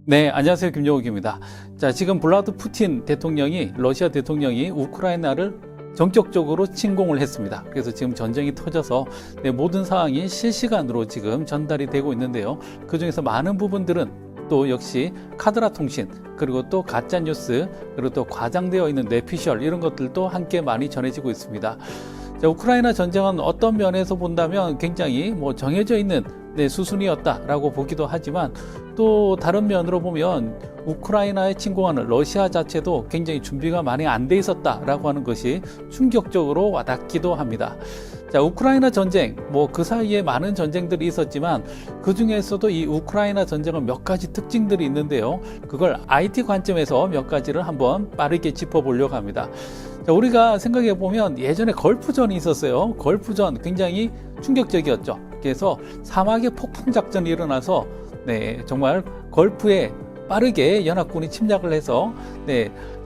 네, 안녕하세요. 김종욱입니다. 자, 지금 블라드 푸틴 대통령이, 러시아 대통령이 우크라이나를 전격적으로 침공을 했습니다. 그래서 지금 전쟁이 터져서 모든 상황이 실시간으로 지금 전달이 되고 있는데요. 그 중에서 많은 부분들은 또 역시 카드라 통신, 그리고 또 가짜뉴스, 그리고 또 과장되어 있는 뇌피셜, 이런 것들도 함께 많이 전해지고 있습니다. 자, 우크라이나 전쟁은 어떤 면에서 본다면 굉장히 정해져 있는 수순이었다라고 보기도 하지만, 또 다른 면으로 보면 우크라이나에 침공하는 러시아 자체도 굉장히 준비가 많이 안 돼 있었다라고 하는 것이 충격적으로 와닿기도 합니다. 자, 우크라이나 전쟁, 그 사이에 많은 전쟁들이 있었지만 그 중에서도 이 우크라이나 전쟁은 몇 가지 특징들이 있는데요. 그걸 IT 관점에서 몇 가지를 한번 빠르게 짚어보려고 합니다. 자, 우리가 생각해 보면 예전에 걸프전이 있었어요. 걸프전 굉장히 충격적이었죠. 그래서 사막의 폭풍 작전이 일어나서 정말 걸프에 빠르게 연합군이 침략을 해서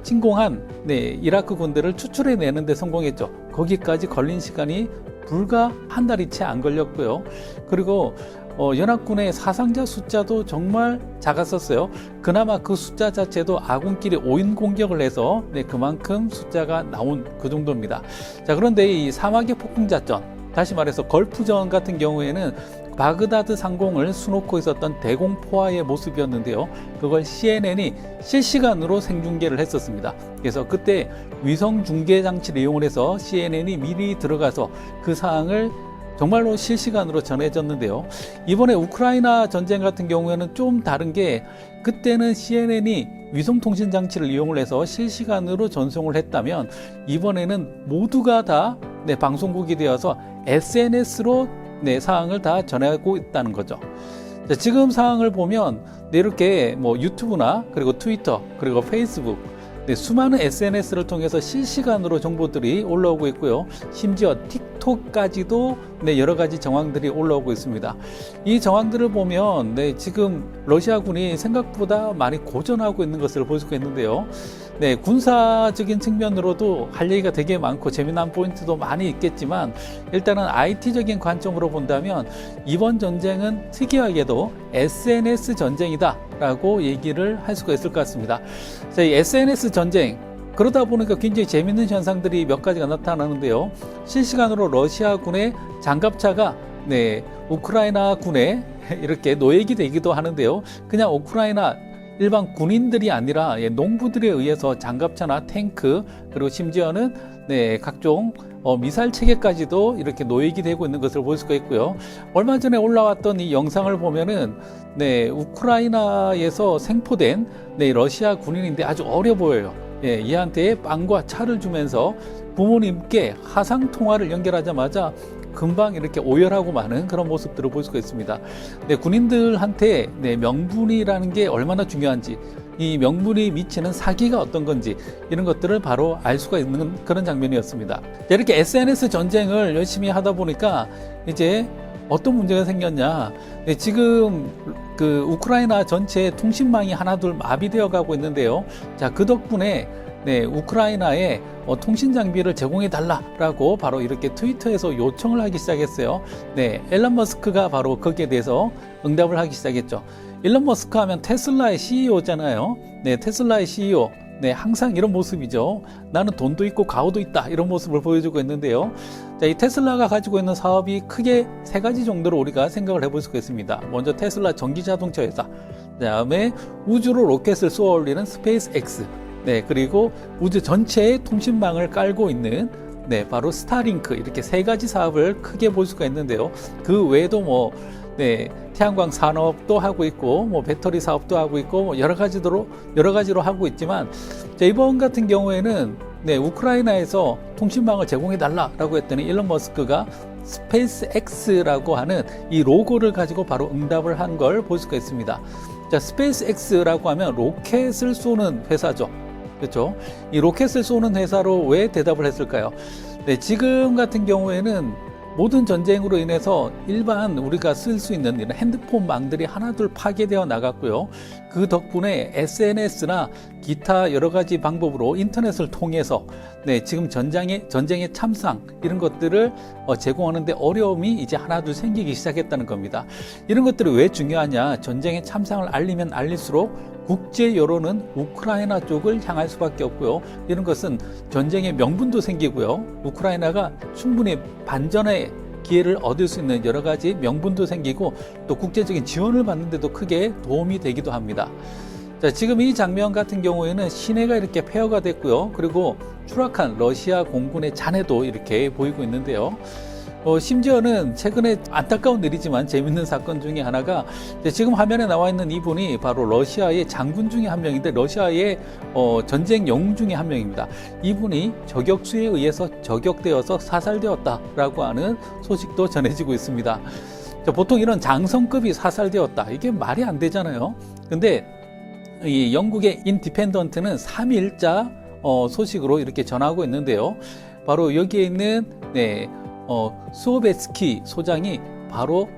침공한 이라크 군대를 추출해내는 데 성공했죠. 거기까지 걸린 시간이 불과 한 달이 채 안 걸렸고요. 그리고 연합군의 사상자 숫자도 정말 작았었어요. 그나마 그 숫자 자체도 아군끼리 5인 공격을 해서 그만큼 숫자가 나온 그 정도입니다. 자, 그런데 이 사막의 폭풍 작전, 다시 말해서 걸프전 같은 경우에는 바그다드 상공을 수놓고 있었던 대공포화의 모습이었는데요. 그걸 CNN이 실시간으로 생중계를 했었습니다. 그래서 그때 위성 중계 장치를 이용을 해서 CNN이 미리 들어가서 그 상황을 정말로 실시간으로 전해졌는데요. 이번에 우크라이나 전쟁 같은 경우에는 좀 다른 게, 그때는 CNN이 위성통신 장치를 이용을 해서 실시간으로 전송을 했다면 이번에는 모두가 다 방송국이 되어서 SNS로 상황을 다 전하고 있다는 거죠. 자, 지금 상황을 보면 이렇게 유튜브나 그리고 트위터, 그리고 페이스북, 수많은 SNS를 통해서 실시간으로 정보들이 올라오고 있고요. 심지어 틱톡까지도 여러 가지 정황들이 올라오고 있습니다. 이 정황들을 보면 지금 러시아군이 생각보다 많이 고전하고 있는 것을 볼 수가 있는데요. 군사적인 측면으로도 할 얘기가 되게 많고 재미난 포인트도 많이 있겠지만, 일단은 IT적인 관점으로 본다면 이번 전쟁은 특이하게도 SNS 전쟁이다 라고 얘기를 할 수가 있을 것 같습니다. 자, 이 SNS 전쟁, 그러다 보니까 굉장히 재밌는 현상들이 몇 가지가 나타나는데요. 실시간으로 러시아군의 장갑차가 우크라이나 군에 이렇게 노예기 되기도 하는데요. 그냥 우크라이나 일반 군인들이 아니라 농부들에 의해서 장갑차나 탱크, 그리고 심지어는 각종 미사일 체계까지도 이렇게 노예기 되고 있는 것을 볼 수가 있고요. 얼마 전에 올라왔던 이 영상을 보면은 우크라이나에서 생포된 러시아 군인인데 아주 어려 보여요. 이한테 빵과 차를 주면서 부모님께 화상 통화를 연결하자마자 금방 이렇게 오열하고 마는 그런 모습들을 볼 수가 있습니다. 군인들한테 명분이라는 게 얼마나 중요한지, 이 명분이 미치는 사기가 어떤 건지, 이런 것들을 바로 알 수가 있는 그런 장면이었습니다. 이렇게 SNS 전쟁을 열심히 하다 보니까 이제 어떤 문제가 생겼냐. 지금 그 우크라이나 전체 통신망이 하나둘 마비되어 가고 있는데요. 자, 그 덕분에 우크라이나에 통신 장비를 제공해 달라라고 바로 이렇게 트위터에서 요청을 하기 시작했어요. 앨런 머스크가 바로 거기에 대해서 응답을 하기 시작했죠. 일론 머스크 하면 테슬라의 CEO잖아요. 테슬라의 CEO. 항상 이런 모습이죠. 나는 돈도 있고 가오도 있다, 이런 모습을 보여주고 있는데요. 자, 이 테슬라가 가지고 있는 사업이 크게 세 가지 정도로 우리가 생각을 해볼 수가 있습니다. 먼저 테슬라 전기자동차 회사, 그다음에 우주로 로켓을 쏘아 올리는 스페이스 X, 그리고 우주 전체의 통신망을 깔고 있는 바로 스타링크, 이렇게 세 가지 사업을 크게 볼 수가 있는데요. 그 외에도 태양광 산업도 하고 있고, 배터리 사업도 하고 있고, 여러 가지로 하고 있지만, 자, 이번 같은 경우에는 우크라이나에서 통신망을 제공해 달라라고 했더니 일론 머스크가 스페이스 X라고 하는 이 로고를 가지고 바로 응답을 한 걸 볼 수가 있습니다. 자, 스페이스 X라고 하면 로켓을 쏘는 회사죠. 그렇죠? 이 로켓을 쏘는 회사로 왜 대답을 했을까요? 지금 같은 경우에는 모든 전쟁으로 인해서 일반 우리가 쓸 수 있는 이런 핸드폰망들이 하나둘 파괴되어 나갔고요. 그 덕분에 SNS나 기타 여러 가지 방법으로 인터넷을 통해서 지금 전쟁의 참상 이런 것들을 제공하는데 어려움이 이제 하나둘 생기기 시작했다는 겁니다. 이런 것들이 왜 중요하냐? 전쟁의 참상을 알리면 알릴수록 국제 여론은 우크라이나 쪽을 향할 수밖에 없고요. 이런 것은 전쟁의 명분도 생기고요. 우크라이나가 충분히 반전의 기회를 얻을 수 있는 여러 가지 명분도 생기고 또 국제적인 지원을 받는데도 크게 도움이 되기도 합니다. 자, 지금 이 장면 같은 경우에는 시내가 이렇게 폐허가 됐고요. 그리고 추락한 러시아 공군의 잔해도 이렇게 보이고 있는데요. 심지어는 최근에 안타까운 일이지만 재밌는 사건 중에 하나가 지금 화면에 나와 있는 이분이 바로 러시아의 장군 중에 한 명인데 러시아의 전쟁 영웅 중에 한 명입니다. 이분이 저격수에 의해서 저격되어서 사살되었다라고 하는 소식도 전해지고 있습니다. 보통 이런 장성급이 사살되었다, 이게 말이 안 되잖아요. 근데 이 영국의 인디펜던트는 3일자 소식으로 이렇게 전하고 있는데요. 바로 여기에 있는 수오베스키 소장이 바로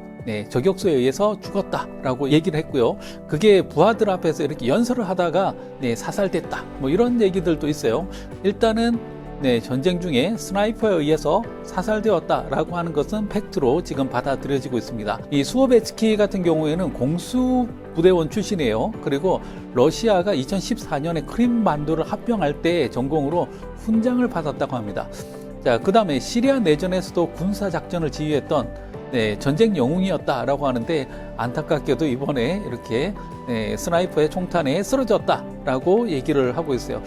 저격수에 의해서 죽었다라고 얘기를 했고요. 그게 부하들 앞에서 이렇게 연설을 하다가 사살됐다, 뭐 이런 얘기들도 있어요. 일단은 전쟁 중에 스나이퍼에 의해서 사살되었다라고 하는 것은 팩트로 지금 받아들여지고 있습니다. 이 수오베스키 같은 경우에는 공수부대원 출신이에요. 그리고 러시아가 2014년에 크림반도를 합병할 때 전공으로 훈장을 받았다고 합니다. 자, 그 다음에 시리아 내전에서도 군사작전을 지휘했던 전쟁 영웅이었다라고 하는데 안타깝게도 이번에 이렇게 스나이퍼의 총탄에 쓰러졌다라고 얘기를 하고 있어요.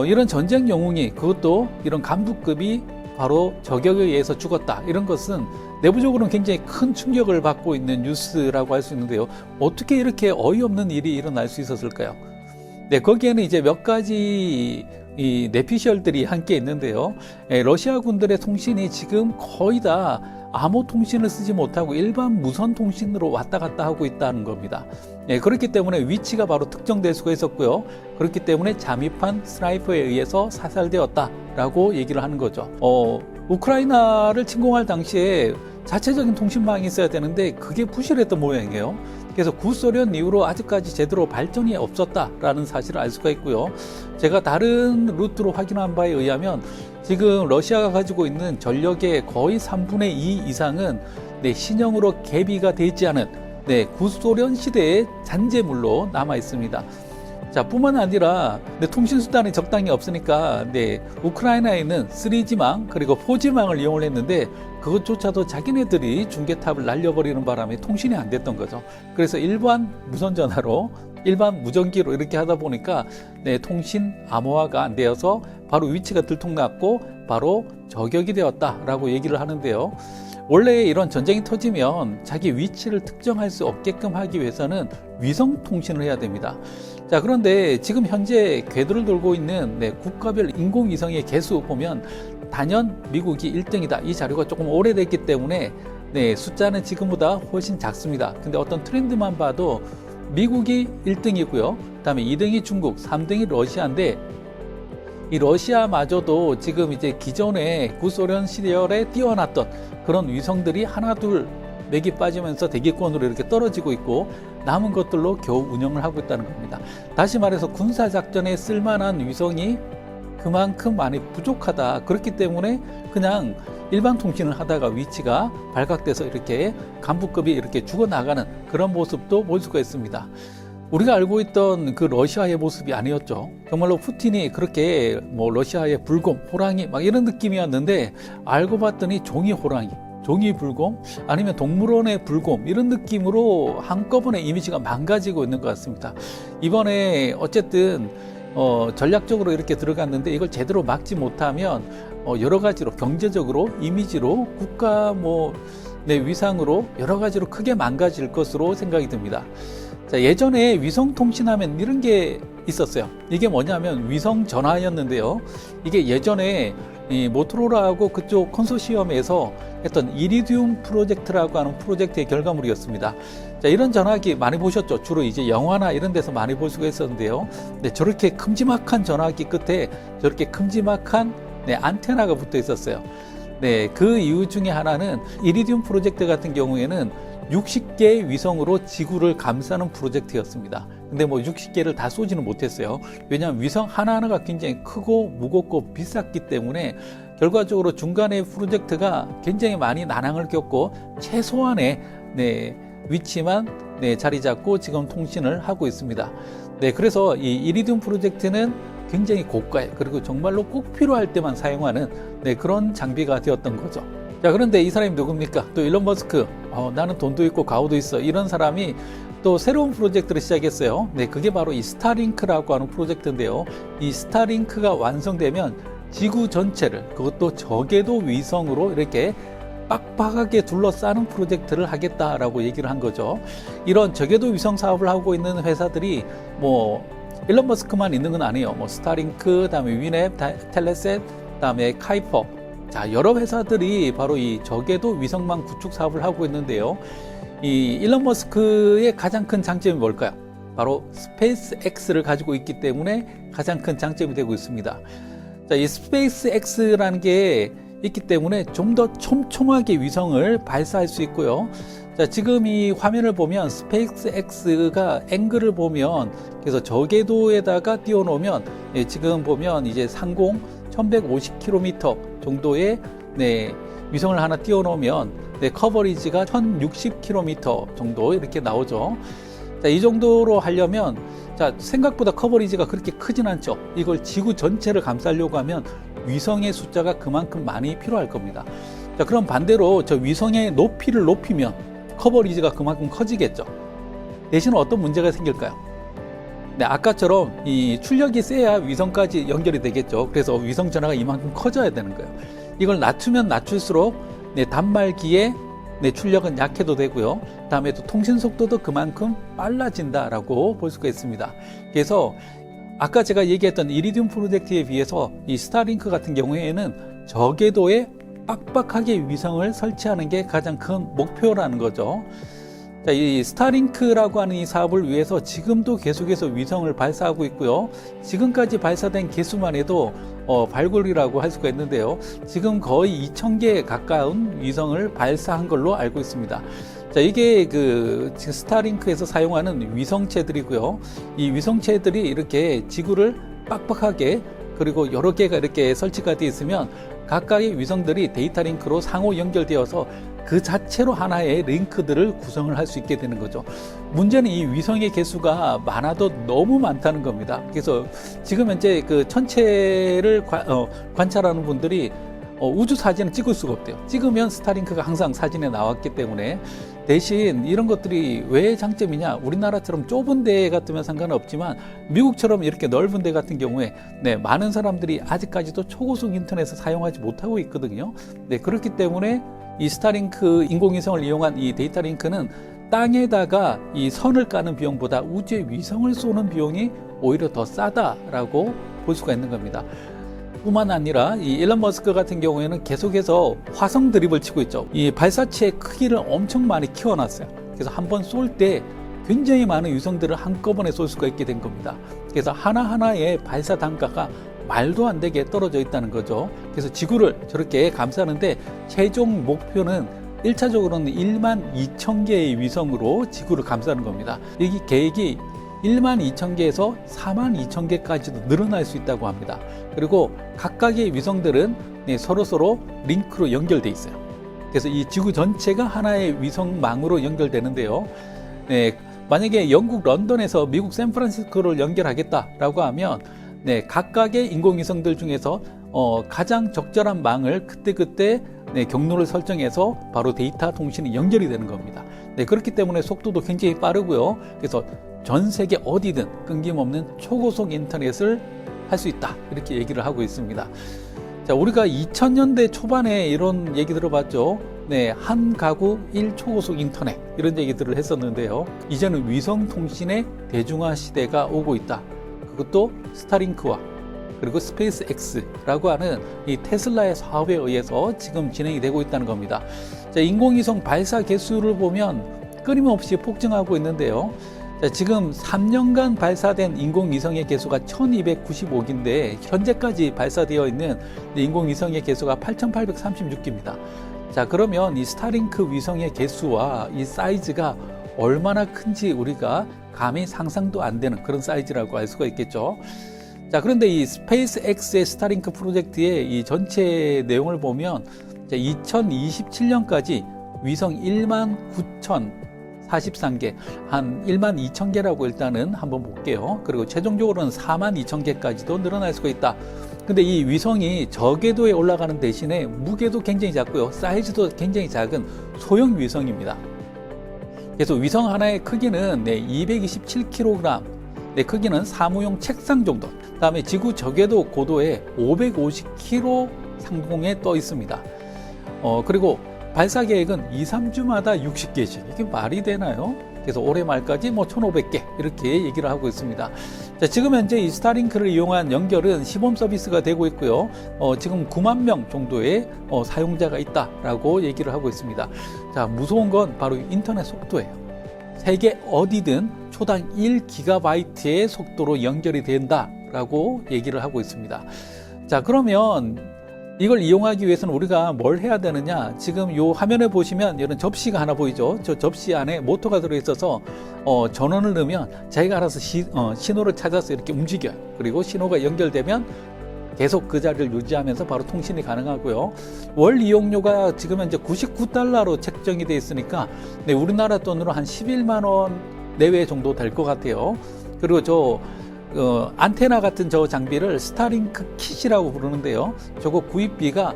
이런 전쟁 영웅이, 그것도 이런 간부급이 바로 저격에 의해서 죽었다, 이런 것은 내부적으로는 굉장히 큰 충격을 받고 있는 뉴스라고 할 수 있는데요. 어떻게 이렇게 어이없는 일이 일어날 수 있었을까요? 거기에는 이제 몇 가지 이 내피셜들이 함께 있는데요. 러시아 군들의 통신이 지금 거의 다 암호 통신을 쓰지 못하고 일반 무선 통신으로 왔다 갔다 하고 있다는 겁니다. 그렇기 때문에 위치가 바로 특정될 수가 있었고요. 그렇기 때문에 잠입한 스나이퍼에 의해서 사살되었다라고 얘기를 하는 거죠. 우크라이나를 침공할 당시에 자체적인 통신망이 있어야 되는데 그게 부실했던 모양이에요. 그래서 구소련 이후로 아직까지 제대로 발전이 없었다라는 사실을 알 수가 있고요. 제가 다른 루트로 확인한 바에 의하면 지금 러시아가 가지고 있는 전력의 거의 3분의 2 이상은 신형으로 개비가 되지 않은 구소련 시대의 잔재물로 남아 있습니다. 자, 뿐만 아니라 통신수단이 적당히 없으니까 우크라이나에 있는 3G망 그리고 4G망을 이용을 했는데 그것조차도 자기네들이 중계탑을 날려버리는 바람에 통신이 안 됐던 거죠. 그래서 일반 무선전화로, 일반 무전기로 이렇게 하다 보니까 통신 암호화가 안 되어서 바로 위치가 들통났고 바로 저격이 되었다라고 얘기를 하는데요. 원래 이런 전쟁이 터지면 자기 위치를 특정할 수 없게끔 하기 위해서는 위성 통신을 해야 됩니다. 자, 그런데 지금 현재 궤도를 돌고 있는 국가별 인공위성의 개수 보면 단연 미국이 1등이다. 이 자료가 조금 오래됐기 때문에 숫자는 지금보다 훨씬 작습니다. 근데 어떤 트렌드만 봐도 미국이 1등이고요. 그다음에 2등이 중국, 3등이 러시아인데 이 러시아마저도 지금 이제 기존의 구소련 시절에 띄워놨던 그런 위성들이 하나둘 맥이 빠지면서 대기권으로 이렇게 떨어지고 있고 남은 것들로 겨우 운영을 하고 있다는 겁니다. 다시 말해서 군사작전에 쓸만한 위성이 그만큼 많이 부족하다. 그렇기 때문에 그냥 일반 통신을 하다가 위치가 발각돼서 이렇게 간부급이 이렇게 죽어나가는 그런 모습도 볼 수가 있습니다. 우리가 알고 있던 그 러시아의 모습이 아니었죠. 정말로 푸틴이 그렇게 러시아의 불곰, 호랑이 막 이런 느낌이었는데 알고 봤더니 종이 호랑이, 종이 불곰 아니면 동물원의 불곰 이런 느낌으로 한꺼번에 이미지가 망가지고 있는 것 같습니다. 이번에 어쨌든 전략적으로 이렇게 들어갔는데 이걸 제대로 막지 못하면 여러 가지로 경제적으로 이미지로 국가 위상으로 여러 가지로 크게 망가질 것으로 생각이 듭니다. 자, 예전에 위성 통신하면 이런 게 있었어요. 이게 뭐냐면 위성 전화였는데요. 이게 예전에 이 모토로라하고 그쪽 컨소시엄에서 했던 이리디움 프로젝트라고 하는 프로젝트의 결과물이었습니다. 자, 이런 전화기 많이 보셨죠? 주로 이제 영화나 이런 데서 많이 볼 수가 있었는데요. 저렇게 큼지막한 전화기 끝에 저렇게 큼지막한 안테나가 붙어 있었어요. 네, 그 이유 중에 하나는 이리디움 프로젝트 같은 경우에는 60개의 위성으로 지구를 감싸는 프로젝트였습니다. 근데 뭐 60개를 다 쏘지는 못했어요. 왜냐하면 위성 하나하나가 굉장히 크고 무겁고 비쌌기 때문에 결과적으로 중간에 프로젝트가 굉장히 많이 난항을 겪고 최소한의 위치만 자리 잡고 지금 통신을 하고 있습니다. 네, 그래서 이 이리디움 프로젝트는 굉장히 고가의, 그리고 정말로 꼭 필요할 때만 사용하는 그런 장비가 되었던 거죠. 자, 그런데 이 사람이 누굽니까? 또 일론 머스크, 나는 돈도 있고 가오도 있어, 이런 사람이 또 새로운 프로젝트를 시작했어요. 네, 그게 바로 이 스타링크라고 하는 프로젝트인데요. 이 스타링크가 완성되면 지구 전체를, 그것도 저궤도 위성으로 이렇게 빡빡하게 둘러싸는 프로젝트를 하겠다라고 얘기를 한 거죠. 이런 저궤도 위성 사업을 하고 있는 회사들이 뭐 일론 머스크만 있는 건 아니에요. 뭐 스타링크, 그다음에 위냅, 텔레셋, 그다음에 카이퍼, 자, 여러 회사들이 바로 이 저궤도 위성망 구축 사업을 하고 있는데요. 이 일론 머스크의 가장 큰 장점이 뭘까요? 바로 스페이스 X를 가지고 있기 때문에 가장 큰 장점이 되고 있습니다. 자, 이 스페이스 X라는 게 있기 때문에 좀 더 촘촘하게 위성을 발사할 수 있고요. 자, 지금 이 화면을 보면 스페이스 X가 앵글을 보면, 그래서 저궤도에다가 띄워놓으면, 지금 보면 이제 상공 1150km 정도의 위성을 하나 띄워놓으면 커버리지가 1060km 정도 이렇게 나오죠. 자, 이 정도로 하려면, 자, 생각보다 커버리지가 그렇게 크진 않죠. 이걸 지구 전체를 감싸려고 하면 위성의 숫자가 그만큼 많이 필요할 겁니다. 자, 그럼 반대로 저 위성의 높이를 높이면 커버리지가 그만큼 커지겠죠. 대신 어떤 문제가 생길까요? 네, 아까처럼 이 출력이 세야 위성까지 연결이 되겠죠. 그래서 위성 전화가 이만큼 커져야 되는 거예요. 이걸 낮추면 낮출수록 단말기의 출력은 약해도 되고요. 다음에 또 통신 속도도 그만큼 빨라진다라고 볼 수가 있습니다. 그래서 아까 제가 얘기했던 이리디움 프로젝트에 비해서 이 스타링크 같은 경우에는 저궤도에 빡빡하게 위성을 설치하는 게 가장 큰 목표라는 거죠. 자, 이 스타링크라고 하는 이 사업을 위해서 지금도 계속해서 위성을 발사하고 있고요. 지금까지 발사된 개수만 해도 발굴이라고 할 수가 있는데요. 지금 거의 2000개에 가까운 위성을 발사한 걸로 알고 있습니다. 자, 이게 그 스타링크에서 사용하는 위성체들이고요. 이 위성체들이 이렇게 지구를 빡빡하게, 그리고 여러 개가 이렇게 설치가 되어 있으면 각각의 위성들이 데이터 링크로 상호 연결되어서 그 자체로 하나의 링크들을 구성을 할 수 있게 되는 거죠. 문제는 이 위성의 개수가 많아도 너무 많다는 겁니다. 그래서 지금 현재 그 천체를 관찰하는 분들이 우주 사진을 찍을 수가 없대요. 찍으면 스타링크가 항상 사진에 나왔기 때문에. 대신 이런 것들이 왜 장점이냐, 우리나라처럼 좁은 데 같으면 상관없지만 미국처럼 이렇게 넓은 데 같은 경우에 많은 사람들이 아직까지도 초고속 인터넷을 사용하지 못하고 있거든요. 그렇기 때문에 이 스타링크 인공위성을 이용한 이 데이터 링크는 땅에다가 이 선을 까는 비용보다 우주에 위성을 쏘는 비용이 오히려 더 싸다라고 볼 수가 있는 겁니다. 뿐만 아니라 이 일론 머스크 같은 경우에는 계속해서 화성 드립을 치고 있죠. 이 발사체의 크기를 엄청 많이 키워놨어요. 그래서 한번 쏠 때 굉장히 많은 위성들을 한꺼번에 쏠 수가 있게 된 겁니다. 그래서 하나하나의 발사 단가가 말도 안 되게 떨어져 있다는 거죠. 그래서 지구를 저렇게 감싸는데 최종 목표는 1차적으로는 12,000개의 위성으로 지구를 감싸는 겁니다. 여기 계획이 12,000개에서 42,000개까지도 늘어날 수 있다고 합니다. 그리고 각각의 위성들은 서로 링크로 연결돼 있어요. 그래서 이 지구 전체가 하나의 위성망으로 연결되는데요. 만약에 영국 런던에서 미국 샌프란시스코를 연결하겠다라고 하면 각각의 인공위성들 중에서 가장 적절한 망을 그때그때 경로를 설정해서 바로 데이터 통신이 연결이 되는 겁니다. 그렇기 때문에 속도도 굉장히 빠르고요. 그래서 전 세계 어디든 끊김없는 초고속 인터넷을 할 수 있다, 이렇게 얘기를 하고 있습니다. 자, 우리가 2000년대 초반에 이런 얘기 들어봤죠. 한 가구 1초고속 인터넷, 이런 얘기들을 했었는데요. 이제는 위성 통신의 대중화 시대가 오고 있다. 그것도 스타링크와 그리고 스페이스 X라고 하는 이 테슬라의 사업에 의해서 지금 진행이 되고 있다는 겁니다. 자, 인공위성 발사 개수를 보면 끊임없이 폭증하고 있는데요. 자, 지금 3년간 발사된 인공위성의 개수가 1295기인데 현재까지 발사되어 있는 인공위성의 개수가 8836기입니다. 자, 그러면 이 스타링크 위성의 개수와 이 사이즈가 얼마나 큰지 우리가 감히 상상도 안 되는 그런 사이즈라고 알 수가 있겠죠. 자, 그런데 이 스페이스X의 스타링크 프로젝트의 이 전체 내용을 보면 2027년까지 위성 19,043개, 한 12,000개라고 일단은 한번 볼게요. 그리고 최종적으로는 42,000개까지도 늘어날 수가 있다. 근데 이 위성이 저궤도에 올라가는 대신에 무게도 굉장히 작고요. 사이즈도 굉장히 작은 소형 위성입니다. 그래서 위성 하나의 크기는 227kg, 크기는 사무용 책상 정도. 그다음에 지구 저궤도 고도에 550km 상공에 떠 있습니다. 그리고 발사 계획은 2, 3주마다 60개씩. 이게 말이 되나요? 그래서 올해 말까지 1,500개 이렇게 얘기를 하고 있습니다. 자, 지금 현재 이 스타링크를 이용한 연결은 시범 서비스가 되고 있고요. 지금 9만 명 정도의 사용자가 있다라고 얘기를 하고 있습니다. 자, 무서운 건 바로 인터넷 속도예요. 세계 어디든 초당 1GB의 속도로 연결이 된다라고 얘기를 하고 있습니다. 자, 그러면 이걸 이용하기 위해서는 우리가 뭘 해야 되느냐? 지금 요 화면에 보시면 이런 접시가 하나 보이죠? 저 접시 안에 모터가 들어있어서 전원을 넣으면 자기가 알아서 신호를 찾아서 이렇게 움직여요. 그리고 신호가 연결되면 계속 그 자리를 유지하면서 바로 통신이 가능하고요. 월 이용료가 지금 현재 $99로 책정이 되어 있으니까 우리나라 돈으로 한 11만 원 내외 정도 될 것 같아요. 그리고 안테나 같은 저 장비를 스타링크 킷이라고 부르는데요. 저거 구입비가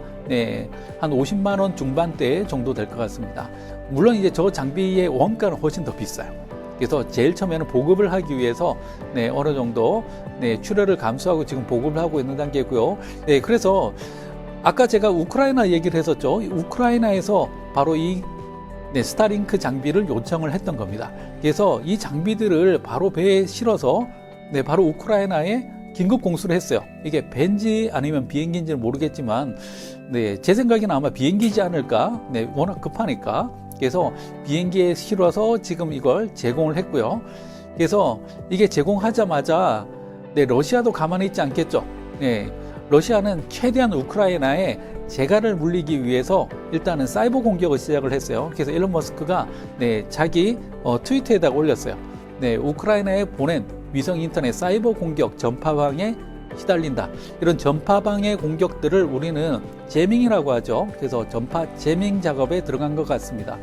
한 50만 원 중반대 정도 될 것 같습니다. 물론 이제 저 장비의 원가는 훨씬 더 비싸요. 그래서 제일 처음에는 보급을 하기 위해서 어느 정도 출혈을 감수하고 지금 보급을 하고 있는 단계고요. 그래서 아까 제가 우크라이나 얘기를 했었죠. 우크라이나에서 바로 이 스타링크 장비를 요청을 했던 겁니다. 그래서 이 장비들을 바로 배에 실어서 바로 우크라이나에 긴급 공수를 했어요. 이게 배인지 아니면 비행기인지는 모르겠지만, 제 생각에는 아마 비행기지 않을까? 워낙 급하니까. 그래서 비행기에 실어서 지금 이걸 제공을 했고요. 그래서 이게 제공하자마자, 러시아도 가만히 있지 않겠죠. 러시아는 최대한 우크라이나에 재갈을 물리기 위해서 일단은 사이버 공격을 시작을 했어요. 그래서 일론 머스크가 자기 트위터에다가 올렸어요. 우크라이나에 보낸 위성 인터넷 사이버 공격 전파방에 시달린다. 이런 전파방해 공격들을 우리는 제밍이라고 하죠. 그래서 전파 제밍 작업에 들어간 것 같습니다.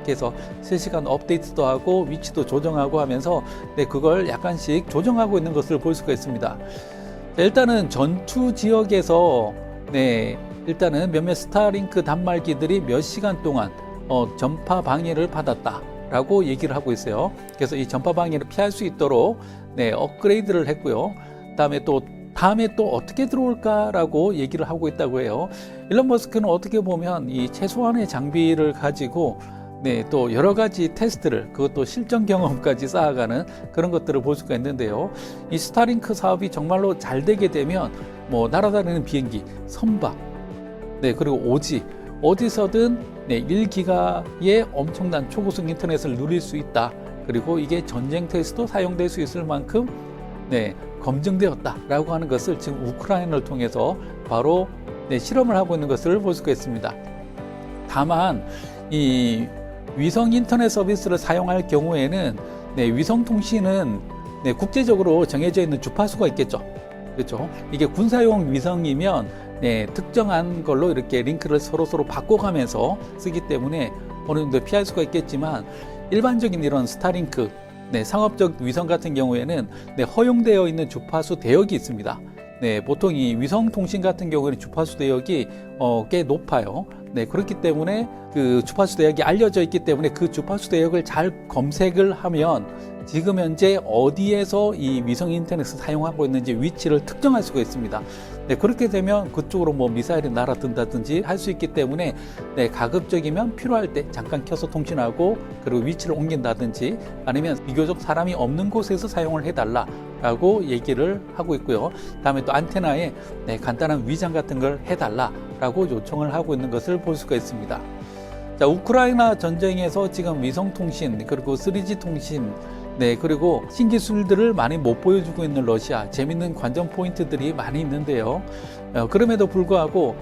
그래서 실시간 업데이트도 하고 위치도 조정하고 하면서 그걸 약간씩 조정하고 있는 것을 볼 수가 있습니다. 일단은 전투 지역에서 일단은 몇몇 스타링크 단말기들이 몇 시간 동안 전파 방해를 받았다 라고 얘기를 하고 있어요. 그래서 이 전파 방해를 피할 수 있도록 업그레이드를 했고요. 다음에 또 어떻게 들어올까라고 얘기를 하고 있다고 해요. 일론 머스크는 어떻게 보면 이 최소한의 장비를 가지고 또 여러 가지 테스트를, 그것도 실전 경험까지 쌓아가는 그런 것들을 볼 수가 있는데요. 이 스타링크 사업이 정말로 잘 되게 되면 날아다니는 비행기, 선박, 그리고 오지, 어디서든 1기가의 엄청난 초고속 인터넷을 누릴 수 있다. 그리고 이게 전쟁터에서도 사용될 수 있을 만큼 검증되었다라고 하는 것을 지금 우크라이나를 통해서 바로 실험을 하고 있는 것을 볼 수가 있습니다. 다만 이 위성 인터넷 서비스를 사용할 경우에는 위성 통신은 국제적으로 정해져 있는 주파수가 있겠죠. 그렇죠? 이게 군사용 위성이면 특정한 걸로 이렇게 링크를 서로 바꿔가면서 쓰기 때문에 어느 정도 피할 수가 있겠지만, 일반적인 이런 스타링크 상업적 위성 같은 경우에는 허용되어 있는 주파수 대역이 있습니다. 보통 이 위성 통신 같은 경우에는 주파수 대역이 꽤 높아요. 그렇기 때문에 그 주파수 대역이 알려져 있기 때문에 그 주파수 대역을 잘 검색을 하면 지금 현재 어디에서 이 위성 인터넷을 사용하고 있는지 위치를 특정할 수가 있습니다. 그렇게 되면 그쪽으로 미사일이 날아든다든지 할 수 있기 때문에 가급적이면 필요할 때 잠깐 켜서 통신하고 그리고 위치를 옮긴다든지 아니면 비교적 사람이 없는 곳에서 사용을 해달라라고 얘기를 하고 있고요. 다음에 또 안테나에 간단한 위장 같은 걸 해달라라고 요청을 하고 있는 것을 볼 수가 있습니다. 자, 우크라이나 전쟁에서 지금 위성 통신 그리고 3G 통신 네, 그리고 신기술들을 많이 못 보여주고 있는 러시아, 재밌는 관전 포인트들이 많이 있는데요. 그럼에도 불구하고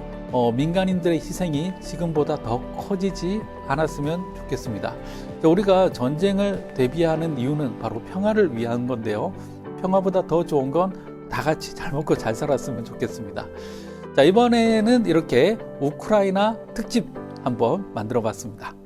민간인들의 희생이 지금보다 더 커지지 않았으면 좋겠습니다. 우리가 전쟁을 대비하는 이유는 바로 평화를 위한 건데요. 평화보다 더 좋은 건 다 같이 잘 먹고 잘 살았으면 좋겠습니다. 자, 이번에는 이렇게 우크라이나 특집 한번 만들어 봤습니다.